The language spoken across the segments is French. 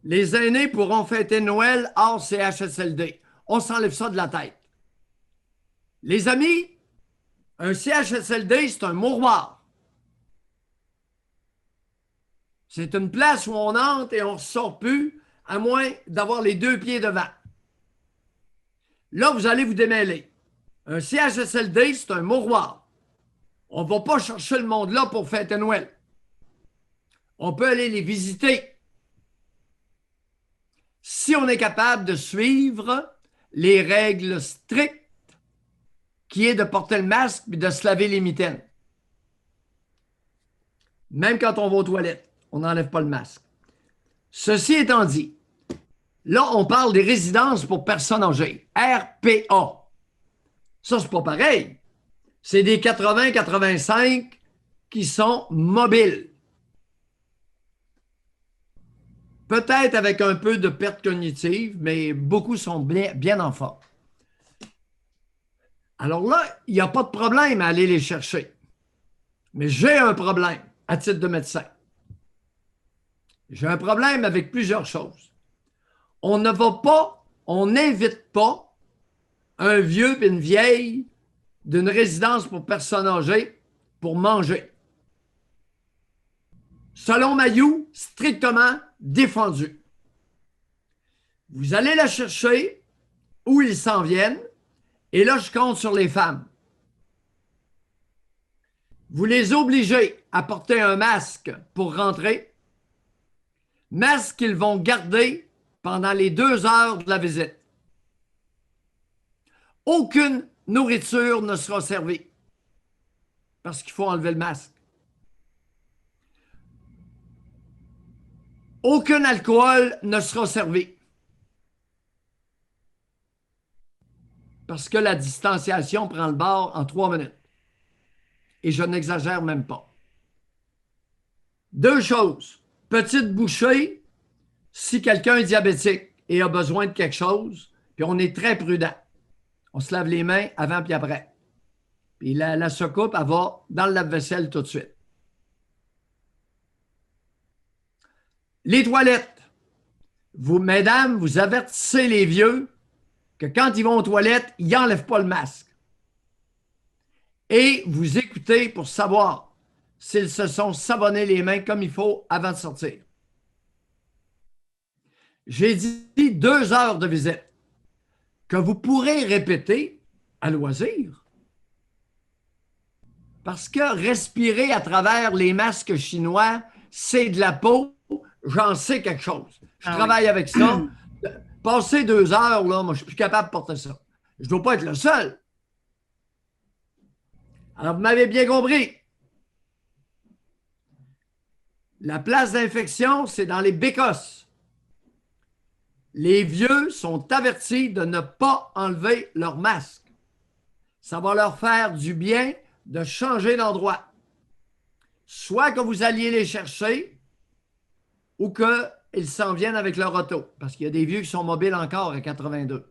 Les aînés pourront fêter Noël hors CHSLD. On s'enlève ça de la tête. Les amis, un CHSLD, c'est un mouroir. C'est une place où on entre et on ne ressort plus, à moins d'avoir les deux pieds devant. Là, vous allez vous démêler. Un CHSLD, c'est un mouroir. On ne va pas chercher le monde là pour fêter Noël. On peut aller les visiter si on est capable de suivre les règles strictes qui est de porter le masque et de se laver les mitaines. Même quand on va aux toilettes, on n'enlève pas le masque. Ceci étant dit, là, on parle des résidences pour personnes âgées, RPA. Ça, c'est pas pareil. C'est des 80-85 qui sont mobiles. Peut-être avec un peu de perte cognitive, mais beaucoup sont bien en forme. Alors là, il n'y a pas de problème à aller les chercher. Mais j'ai un problème à titre de médecin. J'ai un problème avec plusieurs choses. On ne va pas, on n'invite pas un vieux et une vieille d'une résidence pour personnes âgées pour manger. Selon Mayou, strictement défendu. Vous allez la chercher où ils s'en viennent, et là, je compte sur les femmes. Vous les obligez à porter un masque pour rentrer, masque qu'ils vont garder pendant les 2 heures de la visite. Aucune nourriture ne sera servie parce qu'il faut enlever le masque. Aucun alcool ne sera servi parce que la distanciation prend le bord en 3 minutes. Et je n'exagère même pas. 2 choses. Petite bouchée, si quelqu'un est diabétique et a besoin de quelque chose, puis on est très prudent. On se lave les mains avant puis après. Puis la soucoupe, elle va dans le lave-vaisselle tout de suite. Les toilettes. Vous, mesdames, vous avertissez les vieux que quand ils vont aux toilettes, ils n'enlèvent pas le masque. Et vous écoutez pour savoir s'ils se sont savonnés les mains comme il faut avant de sortir. J'ai dit 2 heures de visite que vous pourrez répéter à loisir. Parce que respirer à travers les masques chinois, c'est de la peau, j'en sais quelque chose. Je travaille avec ça. Passer 2 heures, là, moi, je suis plus capable de porter ça. Je ne dois pas être le seul. Alors, vous m'avez bien compris. La place d'infection, c'est dans les bécosses. Les vieux sont avertis de ne pas enlever leur masque. Ça va leur faire du bien de changer d'endroit. Soit que vous alliez les chercher ou qu'ils s'en viennent avec leur auto. Parce qu'il y a des vieux qui sont mobiles encore à 82.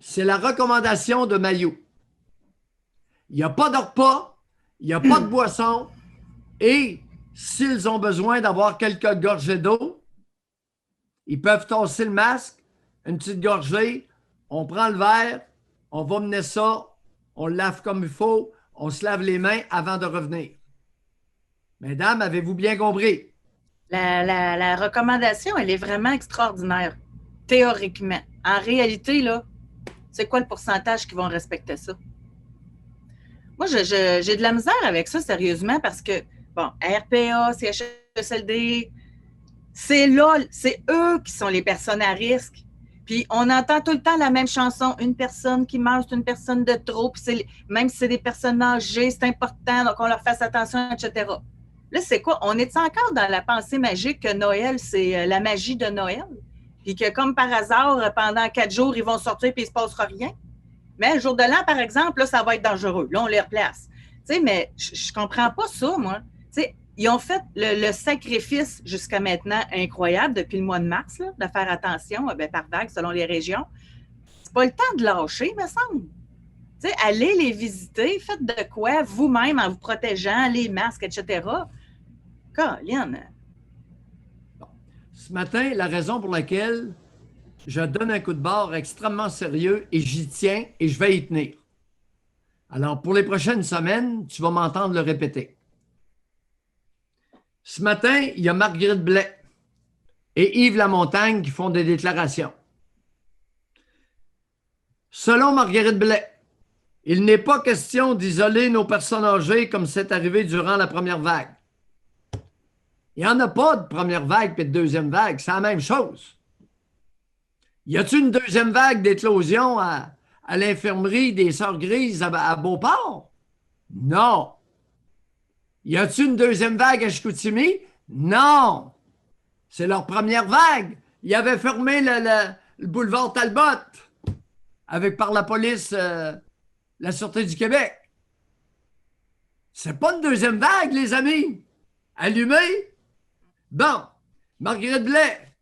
C'est la recommandation de Mayou. Il n'y a pas de repas, il n'y a pas de boisson, et s'ils ont besoin d'avoir quelques gorgées d'eau, ils peuvent tasser le masque, une petite gorgée, on prend le verre, on va mener ça, on le lave comme il faut, on se lave les mains avant de revenir. Mesdames, avez-vous bien compris? La recommandation, elle est vraiment extraordinaire, théoriquement. En réalité, là, c'est quoi le pourcentage qui vont respecter ça? Moi, j'ai de la misère avec ça, sérieusement, parce que, bon, RPA, CHSLD, c'est là, c'est eux qui sont les personnes à risque. Puis on entend tout le temps la même chanson, une personne qui mange, c'est une personne de trop, puis même si c'est des personnes âgées, c'est important, donc on leur fasse attention, etc. Là, c'est quoi? On est encore dans la pensée magique que Noël, c'est la magie de Noël? Puis que comme par hasard, pendant 4 jours, ils vont sortir puis il ne se passera rien? Mais le jour de l'an, par exemple, là, ça va être dangereux. Là, on les replace. Tu sais, mais je comprends pas ça, moi. Tu sais, ils ont fait le sacrifice jusqu'à maintenant incroyable depuis le mois de mars, là, de faire attention par vague selon les régions. C'est pas le temps de lâcher, me semble. Tu sais, allez les visiter, faites de quoi vous-même en vous protégeant, les masques, etc. Colin. Ce matin, la raison pour laquelle je donne un coup de barre extrêmement sérieux et j'y tiens et je vais y tenir. Alors, pour les prochaines semaines, tu vas m'entendre le répéter. Ce matin, il y a Marguerite Blais et Yves Lamontagne qui font des déclarations. Selon Marguerite Blais, il n'est pas question d'isoler nos personnes âgées comme c'est arrivé durant la première vague. Il n'y en a pas de première vague et de deuxième vague, c'est la même chose. Y a-t-il une deuxième vague d'éclosion à l'infirmerie des Sœurs Grises à Beauport? Non. Y a-t-il une deuxième vague à Chicoutimi? Non. C'est leur première vague. Ils avaient fermé le boulevard Talbot par la police, la Sûreté du Québec. C'est pas une deuxième vague, les amis. Allumez. Bon, Marguerite Blais.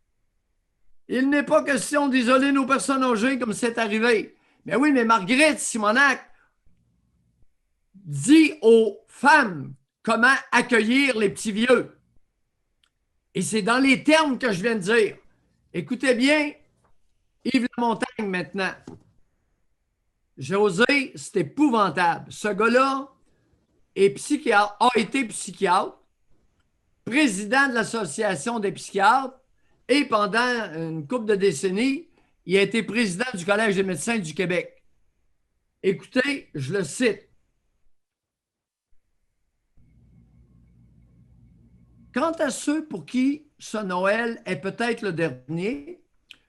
Il n'est pas question d'isoler nos personnes âgées comme c'est arrivé. Mais oui, mais Marguerite Simonac dit aux femmes comment accueillir les petits vieux. Et c'est dans les termes que je viens de dire. Écoutez bien, Yves Lamontagne maintenant. José, c'est épouvantable. Ce gars-là est psychiatre, a été psychiatre, président de l'Association des psychiatres, et pendant une couple de décennies, il a été président du Collège des médecins du Québec. Écoutez, je le cite. Quant à ceux pour qui ce Noël est peut-être le dernier,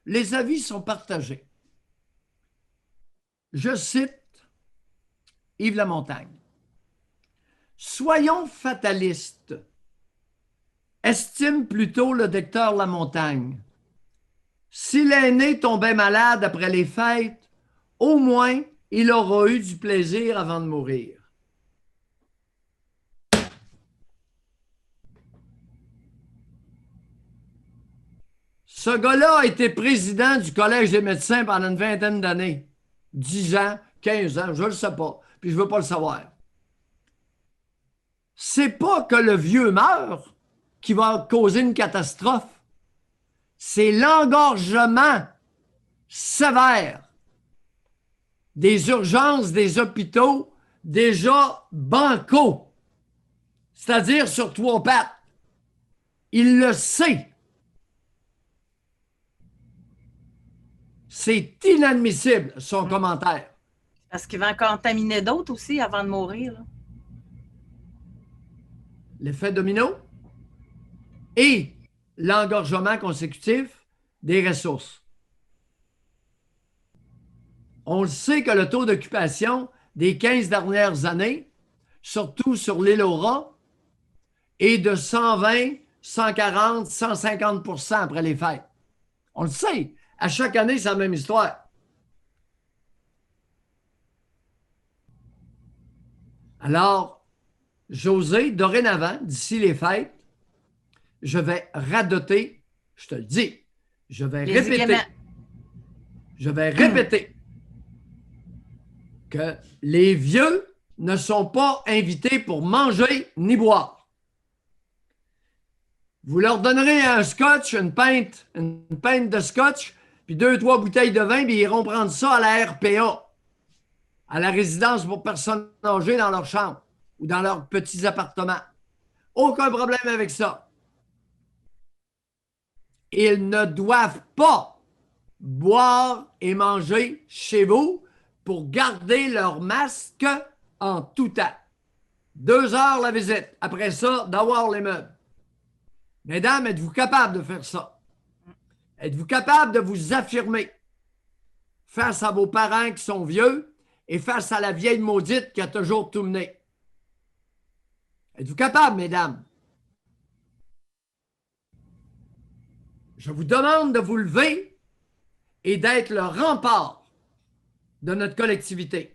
les avis sont partagés. Je cite Yves Lamontagne. Soyons fatalistes. Estime plutôt le docteur Lamontagne. Si l'aîné tombait malade après les fêtes, au moins il aura eu du plaisir avant de mourir. Ce gars-là a été président du Collège des médecins pendant une vingtaine d'années. 10 ans, 15 ans, je ne le sais pas, puis je ne veux pas le savoir. C'est pas que le vieux meurt qui va causer une catastrophe. C'est l'engorgement sévère des urgences des hôpitaux déjà bancaux, c'est-à-dire sur 3 pattes. Il le sait. C'est inadmissible, son commentaire. Parce qu'il va en contaminer d'autres aussi avant de mourir. Là. L'effet domino et l'engorgement consécutif des ressources. On le sait que le taux d'occupation des 15 dernières années, surtout sur l'île Aura, est de 120, 140, 150 % après les fêtes. On le sait. À chaque année, c'est la même histoire. Alors, José, dorénavant, d'ici les fêtes, je vais radoter, je te le dis, je vais répéter que les vieux ne sont pas invités pour manger ni boire. Vous leur donnerez un scotch, une pinte de scotch, puis 2-3 bouteilles de vin, puis ils iront prendre ça à la RPA, à la résidence pour personnes âgées dans leur chambre ou dans leurs petits appartements. Aucun problème avec ça. Ils ne doivent pas boire et manger chez vous pour garder leur masque en tout temps. 2 heures la visite. Après ça, d'avoir les meubles. Mesdames, êtes-vous capables de faire ça? Êtes-vous capable de vous affirmer face à vos parents qui sont vieux et face à la vieille maudite qui a toujours tout mené? Êtes-vous capable, mesdames? Je vous demande de vous lever et d'être le rempart de notre collectivité.